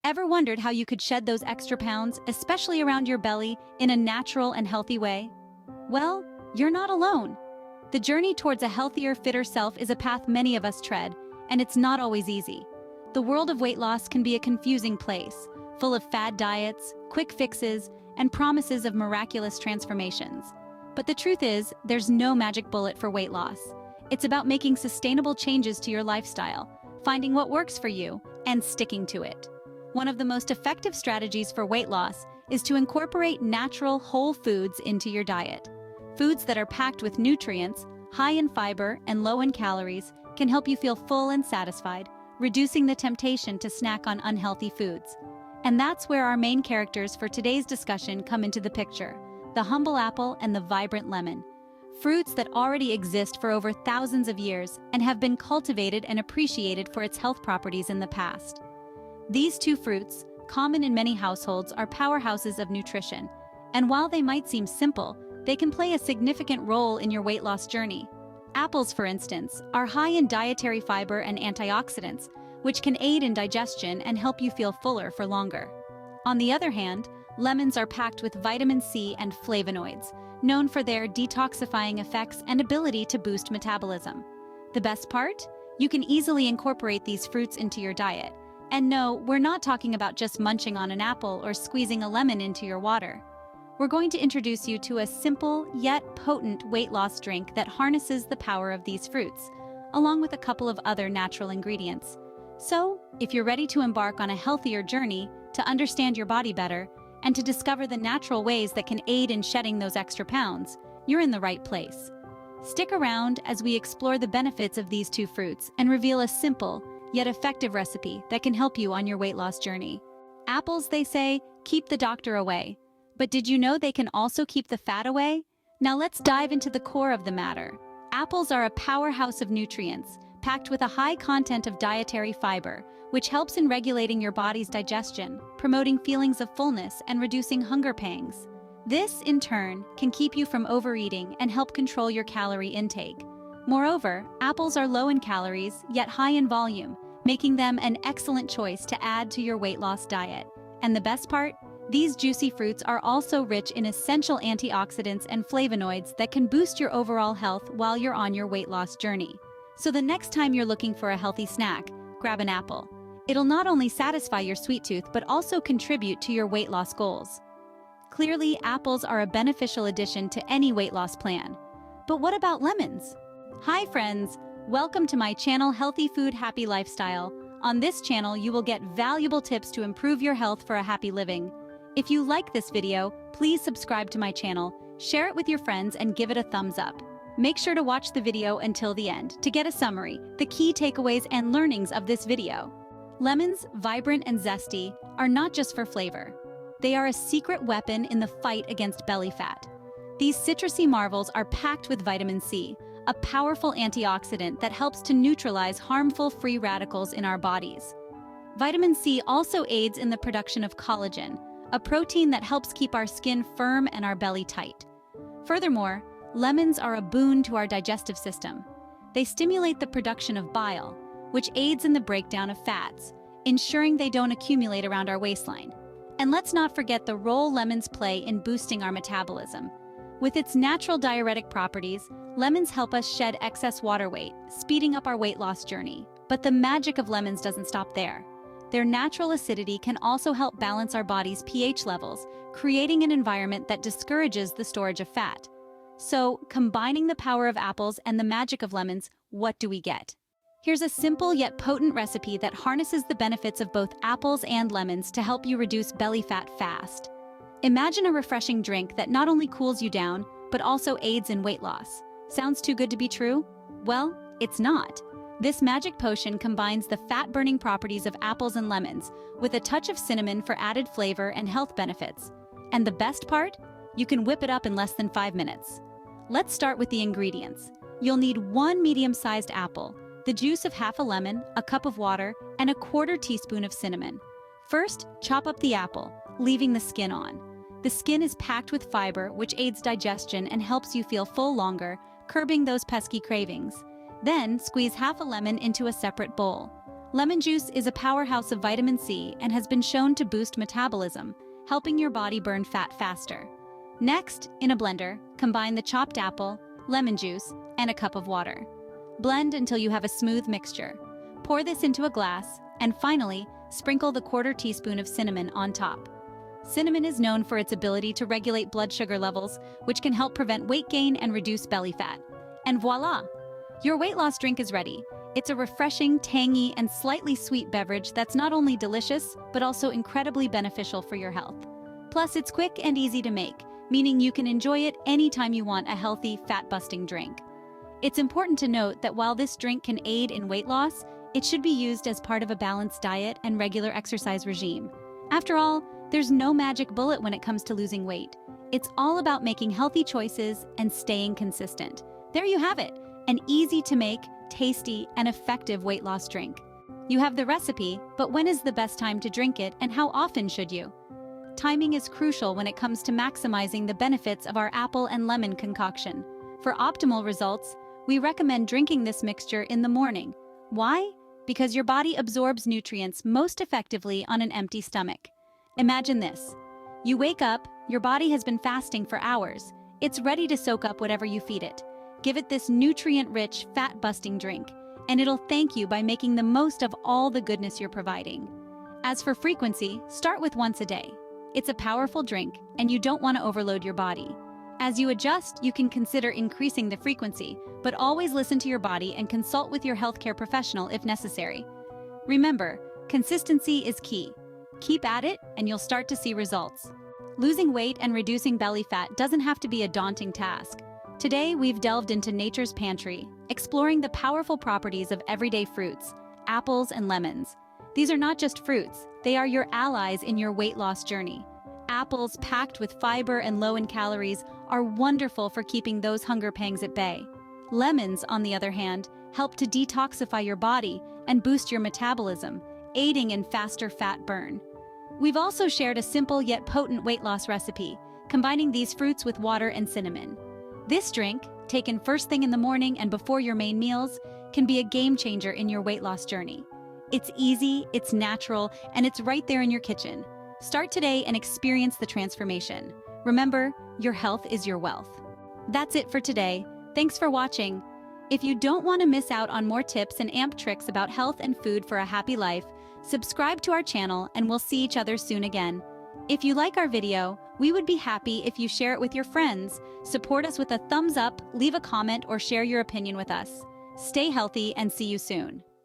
Ever wondered how you could shed those extra pounds, especially around your belly, in a natural and healthy way? Well, you're not alone. The journey towards a healthier, fitter self is a path many of us tread, and it's not always easy. The world of weight loss can be a confusing place, full of fad diets, quick fixes, and promises of miraculous transformations. But the truth is, there's no magic bullet for weight loss. It's about making sustainable changes to your lifestyle, finding what works for you, and sticking to it. One of the most effective strategies for weight loss is to incorporate natural, whole foods into your diet. Foods that are packed with nutrients, high in fiber, and low in calories can help you feel full and satisfied, reducing the temptation to snack on unhealthy foods. And that's where our main characters for today's discussion come into the picture: the humble apple and the vibrant lemon. Fruits that already exist for over thousands of years and have been cultivated and appreciated for its health properties in the past. These two fruits, common in many households, are powerhouses of nutrition, and while they might seem simple, they can play a significant role in your weight loss journey. Apples, for instance, are high in dietary fiber and antioxidants, which can aid in digestion and help you feel fuller for longer. On the other hand, lemons are packed with vitamin C and flavonoids, known for their detoxifying effects and ability to boost metabolism. The best part? You can easily incorporate these fruits into your diet. And no, we're not talking about just munching on an apple or squeezing a lemon into your water. We're going to introduce you to a simple yet potent weight loss drink that harnesses the power of these fruits, along with a couple of other natural ingredients. So, if you're ready to embark on a healthier journey, to understand your body better, and to discover the natural ways that can aid in shedding those extra pounds, you're in the right place. Stick around as we explore the benefits of these two fruits and reveal a simple, yet effective recipe that can help you on your weight loss journey. Apples, they say, keep the doctor away. But did you know they can also keep the fat away? Now let's dive into the core of the matter. Apples are a powerhouse of nutrients, packed with a high content of dietary fiber, which helps in regulating your body's digestion, promoting feelings of fullness and reducing hunger pangs. This, in turn, can keep you from overeating and help control your calorie intake. Moreover, apples are low in calories, yet high in volume, making them an excellent choice to add to your weight loss diet. And the best part? These juicy fruits are also rich in essential antioxidants and flavonoids that can boost your overall health while you're on your weight loss journey. So the next time you're looking for a healthy snack, grab an apple. It'll not only satisfy your sweet tooth but also contribute to your weight loss goals. Clearly, apples are a beneficial addition to any weight loss plan. But what about lemons? Hi friends, welcome to my channel Healthy Food Happy Lifestyle. On this channel you will get valuable tips to improve your health for a happy living. If you like this video, please subscribe to my channel, share it with your friends and give it a thumbs up. Make sure to watch the video until the end to get a summary, the key takeaways and learnings of this video. Lemons, vibrant and zesty, are not just for flavor. They are a secret weapon in the fight against belly fat. These citrusy marvels are packed with vitamin C, a powerful antioxidant that helps to neutralize harmful free radicals in our bodies. Vitamin C also aids in the production of collagen, a protein that helps keep our skin firm and our belly tight. Furthermore, lemons are a boon to our digestive system. They stimulate the production of bile, which aids in the breakdown of fats, ensuring they don't accumulate around our waistline. And let's not forget the role lemons play in boosting our metabolism. With its natural diuretic properties, lemons help us shed excess water weight, speeding up our weight loss journey. But the magic of lemons doesn't stop there. Their natural acidity can also help balance our body's pH levels, creating an environment that discourages the storage of fat. So, combining the power of apples and the magic of lemons, what do we get? Here's a simple yet potent recipe that harnesses the benefits of both apples and lemons to help you reduce belly fat fast. Imagine a refreshing drink that not only cools you down, but also aids in weight loss. Sounds too good to be true? Well, it's not. This magic potion combines the fat-burning properties of apples and lemons with a touch of cinnamon for added flavor and health benefits. And the best part? You can whip it up in less than 5 minutes. Let's start with the ingredients. You'll need 1 medium-sized apple, the juice of half a lemon, a cup of water, and a 1/4 teaspoon of cinnamon. First, chop up the apple, leaving the skin on. The skin is packed with fiber, which aids digestion and helps you feel full longer, curbing those pesky cravings. Then, squeeze half a lemon into a separate bowl. Lemon juice is a powerhouse of vitamin C and has been shown to boost metabolism, helping your body burn fat faster. Next, in a blender, combine the chopped apple, lemon juice, and a cup of water. Blend until you have a smooth mixture. Pour this into a glass, and finally, sprinkle the 1/4 teaspoon of cinnamon on top. Cinnamon is known for its ability to regulate blood sugar levels, which can help prevent weight gain and reduce belly fat. And voila! Your weight loss drink is ready. It's a refreshing, tangy, and slightly sweet beverage that's not only delicious, but also incredibly beneficial for your health. Plus, it's quick and easy to make, meaning you can enjoy it anytime you want a healthy, fat-busting drink. It's important to note that while this drink can aid in weight loss, it should be used as part of a balanced diet and regular exercise regime. After all, there's no magic bullet when it comes to losing weight. It's all about making healthy choices and staying consistent. There you have it, an easy-to-make, tasty, and effective weight loss drink. You have the recipe, but when is the best time to drink it and how often should you? Timing is crucial when it comes to maximizing the benefits of our apple and lemon concoction. For optimal results, we recommend drinking this mixture in the morning. Why? Because your body absorbs nutrients most effectively on an empty stomach. Imagine this. You wake up, your body has been fasting for hours. It's ready to soak up whatever you feed it. Give it this nutrient-rich, fat-busting drink, and it'll thank you by making the most of all the goodness you're providing. As for frequency, start with once a day. It's a powerful drink, and you don't want to overload your body. As you adjust, you can consider increasing the frequency, but always listen to your body and consult with your healthcare professional if necessary. Remember, consistency is key. Keep at it, and you'll start to see results. Losing weight and reducing belly fat doesn't have to be a daunting task. Today, we've delved into nature's pantry, exploring the powerful properties of everyday fruits, apples and lemons. These are not just fruits, they are your allies in your weight loss journey. Apples, packed with fiber and low in calories, are wonderful for keeping those hunger pangs at bay. Lemons, on the other hand, help to detoxify your body and boost your metabolism, aiding in faster fat burn. We've also shared a simple yet potent weight loss recipe, combining these fruits with water and cinnamon. This drink, taken first thing in the morning and before your main meals, can be a game changer in your weight loss journey. It's easy, it's natural, and it's right there in your kitchen. Start today and experience the transformation. Remember, your health is your wealth. That's it for today. Thanks for watching. If you don't want to miss out on more tips and amp tricks about health and food for a happy life, subscribe to our channel and we'll see each other soon again. If you like our video, we would be happy if you share it with your friends, support us with a thumbs up, leave a comment, or share your opinion with us. Stay healthy and see you soon.